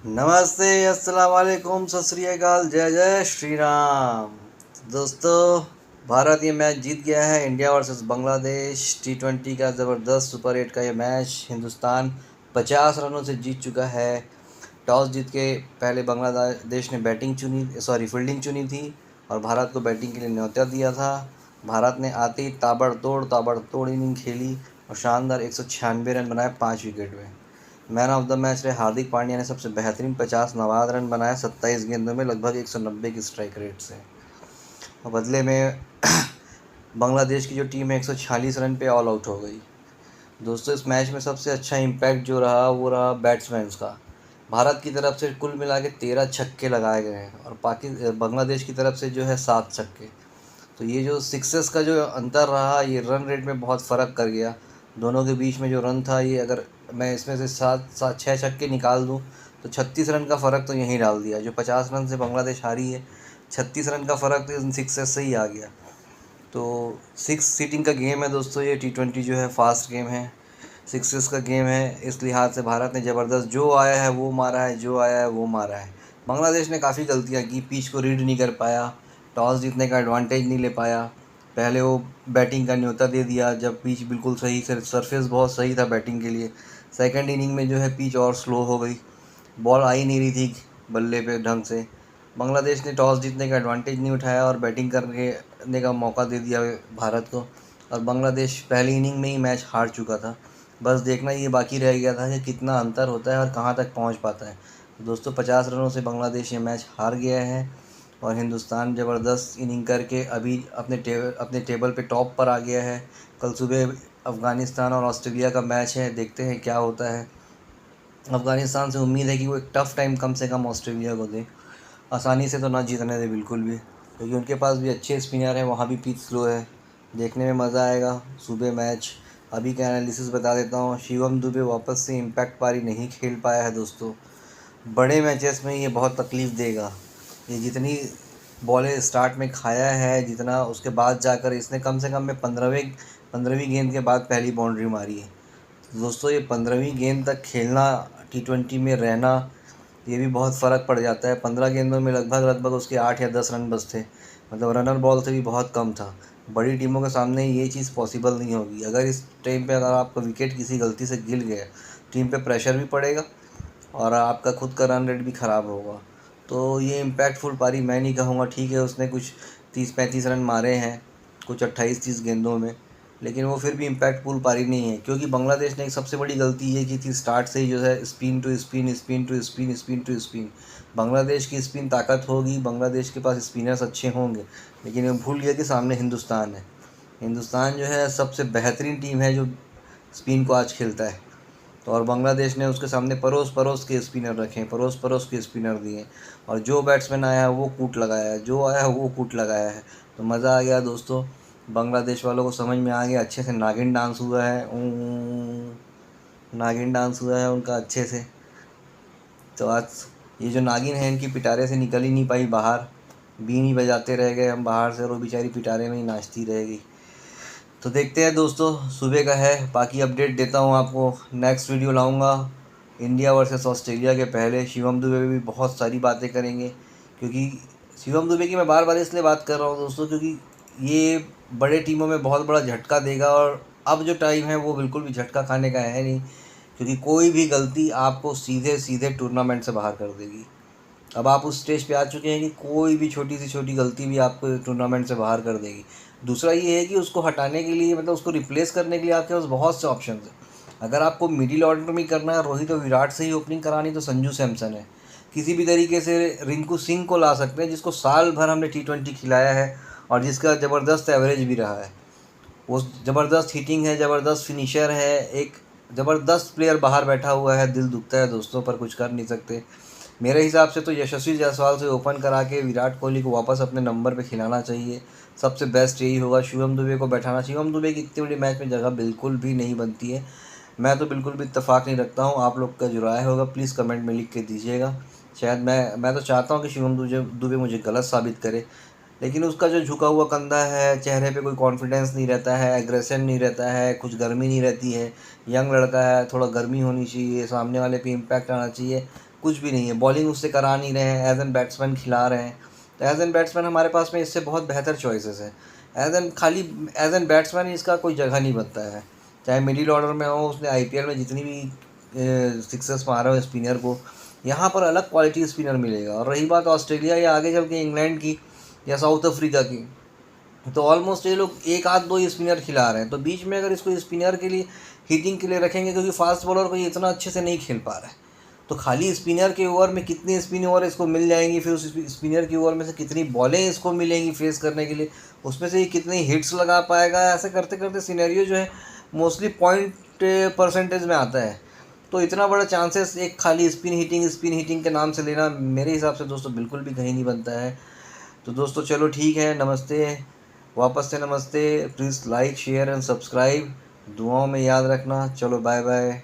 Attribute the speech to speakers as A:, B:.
A: नमस्ते, अस्सलाम वालेकुम, सत श्री अकाल, जय जय श्री राम। दोस्तों, भारत ये मैच जीत गया है। इंडिया वर्सेस बांग्लादेश T20 का ज़बरदस्त सुपर 8 का ये मैच हिंदुस्तान 50 रनों से जीत चुका है। टॉस जीत के पहले बांग्लादेश ने फील्डिंग चुनी थी और भारत को बैटिंग के लिए न्योता दिया था। भारत ने आते ही ताबड़तोड़ इनिंग खेली और शानदार 196 रन बनाए 5 विकेट में। मैन ऑफ द मैच रहे हार्दिक पांड्या ने सबसे बेहतरीन 50 नवाद रन बनाए 27 गेंदों में लगभग 190 की स्ट्राइक रेट से। और बदले में बांग्लादेश की जो टीम है 146 रन पे ऑल आउट हो गई। दोस्तों, इस मैच में सबसे अच्छा इम्पैक्ट जो रहा वो रहा बैट्समैन्स का। भारत की तरफ से कुल मिला के 13 छक्के लगाए गए हैं और बांग्लादेश की तरफ से जो है 7 छक्के। तो ये जो सिक्सेस का जो अंतर रहा, ये रन रेट में बहुत फ़र्क कर गया। दोनों के बीच में जो रन था, ये अगर मैं इसमें से 6 छक्के निकाल दूं तो 36 रन का फ़र्क तो यहीं डाल दिया। जो 50 रन से बांग्लादेश हारी है, 36 रन का फ़र्क तो इन सिक्सेस से ही आ गया। तो 6 सीटिंग का गेम है दोस्तों, ये T20 जो है फास्ट गेम है, सिक्सेस का गेम है। इस लिहाज से भारत ने ज़बरदस्त जो आया है वो मारा है, जो आया है वो मारा है। बांग्लादेश ने काफ़ी गलतियाँ की, पिच को रीड नहीं कर पाया, टॉस जीतने का एडवांटेज नहीं ले पाया। पहले वो बैटिंग का न्योता दे दिया जब पिच बिल्कुल सही से, सरफेस बहुत सही था बैटिंग के लिए। सेकंड इनिंग में जो है पिच और स्लो हो गई, बॉल आ ही नहीं रही थी बल्ले पे ढंग से। बांग्लादेश ने टॉस जीतने का एडवांटेज नहीं उठाया और बैटिंग करने का मौका दे दिया भारत को, और बांग्लादेश पहली इनिंग में ही मैच हार चुका था। बस देखना ये बाकी रह गया था कि कितना अंतर होता है और कहाँ तक पहुँच पाता है। दोस्तों, 50 रनों से बांग्लादेश ये मैच हार गया है और हिंदुस्तान ज़बरदस्त इनिंग करके अभी अपने टेबल पे टॉप पर आ गया है। कल सुबह अफ़गानिस्तान और ऑस्ट्रेलिया का मैच है, देखते हैं क्या होता है। अफ़गानिस्तान से उम्मीद है कि वो एक टफ़ टाइम कम से कम ऑस्ट्रेलिया को दे, आसानी से तो ना जीतने दे बिल्कुल भी, क्योंकि उनके पास भी अच्छे स्पिनर हैं, वहाँ भी पिच स्लो है। देखने में मज़ा आएगा सुबह मैच। अभी का एनालिसिस बता देता हूँ। शिवम दुबे वापस से इम्पैक्ट पारी नहीं खेल पाया है दोस्तों। बड़े मैचेस में ये बहुत तकलीफ़ देगा। ये जितनी बॉलें स्टार्ट में खाया है, जितना उसके बाद जाकर इसने कम से कम में 15वीं गेंद के बाद पहली बाउंड्री मारी है। तो दोस्तों, ये 15वीं गेंद तक खेलना, T20 में रहना, ये भी बहुत फ़र्क पड़ जाता है। 15 गेंदों में लगभग उसके 8 या 10 रन बस थे, मतलब रनर बॉल से भी बहुत कम था। बड़ी टीमों के सामने ये चीज़ पॉसिबल नहीं होगी। अगर इस टाइम पे अगर आपका विकेट किसी गलती से गिर गया, टीम पे प्रेशर भी पड़ेगा और आपका खुद का रन रेट भी ख़राब होगा। तो ये इम्पैक्टफुल पारी मैं नहीं कहूँगा। ठीक है, उसने कुछ 30-35 रन मारे हैं कुछ 28-30 गेंदों में, लेकिन वो फिर भी इम्पैक्टफुल पारी नहीं है, क्योंकि बांग्लादेश ने एक सबसे बड़ी गलती ये की थी स्टार्ट से ही, जो है spin to spin, spin to spin, spin to spin. Bangladesh की स्पिन ताकत होगी, बांग्लादेश के पास स्पिनर्स अच्छे होंगे, लेकिन वो भूल गया कि सामने हिंदुस्तान है। हिंदुस्तान जो है सबसे बेहतरीन टीम है जो स्पिन को आज खेलता है। तो और बांग्लादेश ने उसके सामने परोस के स्पिनर रखे, परोस के स्पिनर दिए, और जो बैट्समैन आया है वो कूट लगाया है, जो आया है वो कूट लगाया है। तो मज़ा आ गया दोस्तों। बांग्लादेश वालों को समझ में आ गया, अच्छे से नागिन डांस हुआ है, नागिन डांस हुआ है उनका अच्छे से। तो आज ये जो नागिन है इनकी पिटारे से निकल ही नहीं पाई बाहर, बीन ही बजाते रह गए हम बाहर से, और वो बेचारी पिटारे में ही नाचती रह गई। तो देखते हैं दोस्तों, सुबह का है, बाकी अपडेट देता हूँ आपको। नेक्स्ट वीडियो लाऊंगा इंडिया वर्सेस ऑस्ट्रेलिया के पहले। शिवम दुबे भी बहुत सारी बातें करेंगे, क्योंकि शिवम दुबे की मैं बार बार इसलिए बात कर रहा हूँ दोस्तों, क्योंकि ये बड़े टीमों में बहुत बड़ा झटका देगा, और अब जो टाइम है वो बिल्कुल भी झटका खाने का है नहीं, क्योंकि कोई भी गलती आपको सीधे सीधे टूर्नामेंट से बाहर कर देगी। अब आप उस स्टेज पे आ चुके हैं कि कोई भी छोटी से छोटी गलती भी आपको टूर्नामेंट से बाहर कर देगी। दूसरा ये है कि उसको हटाने के लिए, मतलब उसको रिप्लेस करने के लिए आपके पास बहुत से ऑप्शन हैं। अगर आपको मिडिल ऑर्डर में करना है, रोहित और विराट से ही ओपनिंग करानी, तो संजू सैमसन है। किसी भी तरीके से रिंकू सिंह को ला सकते हैं, जिसको साल भर हमने T20 खिलाया है और जिसका ज़बरदस्त एवरेज भी रहा है। वो ज़बरदस्त हिटिंग है, ज़बरदस्त फिनिशर है, एक ज़बरदस्त प्लेयर बाहर बैठा हुआ है। दिल दुखता है दोस्तों, पर कुछ कर नहीं सकते। मेरे हिसाब से तो यशस्वी जायसवाल से ओपन करा के विराट कोहली को वापस अपने नंबर पे खिलाना चाहिए। सबसे बेस्ट यही होगा। शिवम दुबे को बैठाना, शिवम दुबे की इतनी बड़ी मैच में जगह बिल्कुल भी नहीं बनती है। मैं तो बिल्कुल भी इत्तेफाक नहीं रखता हूँ। आप लोग का जो राय होगा प्लीज़ कमेंट में लिख के दीजिएगा। शायद मैं तो चाहता हूँ कि शिवम दुबे मुझे गलत साबित करे, लेकिन उसका जो झुका हुआ कंधा है, चेहरे पे कोई कॉन्फिडेंस नहीं रहता है, एग्रेशन नहीं रहता है, कुछ गर्मी नहीं रहती है। यंग लड़का है, थोड़ा गर्मी होनी चाहिए, सामने वाले पे इम्पैक्ट आना चाहिए, कुछ भी नहीं है, बॉलिंग उससे करा नहीं रहे हैं, एज एन बैट्समैन खिला रहे हैं। तो एज एन बैट्समैन हमारे पास में इससे बहुत बेहतर चॉइसेस हैं। एज एन बैट्समैन इसका कोई जगह नहीं बनता है, चाहे मिडिल ऑर्डर में हो, उसने आईपीएल में जितनी भी सिक्सेस मारे हो स्पिनर को, यहाँ पर अलग क्वालिटी स्पिनर मिलेगा। और रही बात ऑस्ट्रेलिया या आगे चल के इंग्लैंड की या साउथ अफ्रीका की, तो ऑलमोस्ट ये लोग एक आध दो ही स्पिनर खिला रहे हैं। तो बीच में अगर इसको स्पिनर के लिए हिटिंग के लिए रखेंगे, क्योंकि फास्ट बॉलर को ये इतना अच्छे से नहीं खेल पा रहा है, तो खाली स्पिनर के ओवर में कितनी स्पिन ओवर इसको मिल जाएंगी, फिर उस स्पिनर के ओवर में से कितनी बॉलें इसको मिलेंगी फेस करने के लिए, उसमें से ये कितनी हिट्स लगा पाएगा, ऐसे करते करते सिनेरियो जो है मोस्टली पॉइंट परसेंटेज में आता है। तो इतना बड़ा चांसेस एक खाली स्पिन हिटिंग के नाम से लेना मेरे हिसाब से दोस्तों बिल्कुल भी कहीं नहीं बनता है। तो दोस्तों चलो ठीक है, नमस्ते, वापस से नमस्ते। Please like share and subscribe, दुआओं में याद रखना। चलो बाय बाय।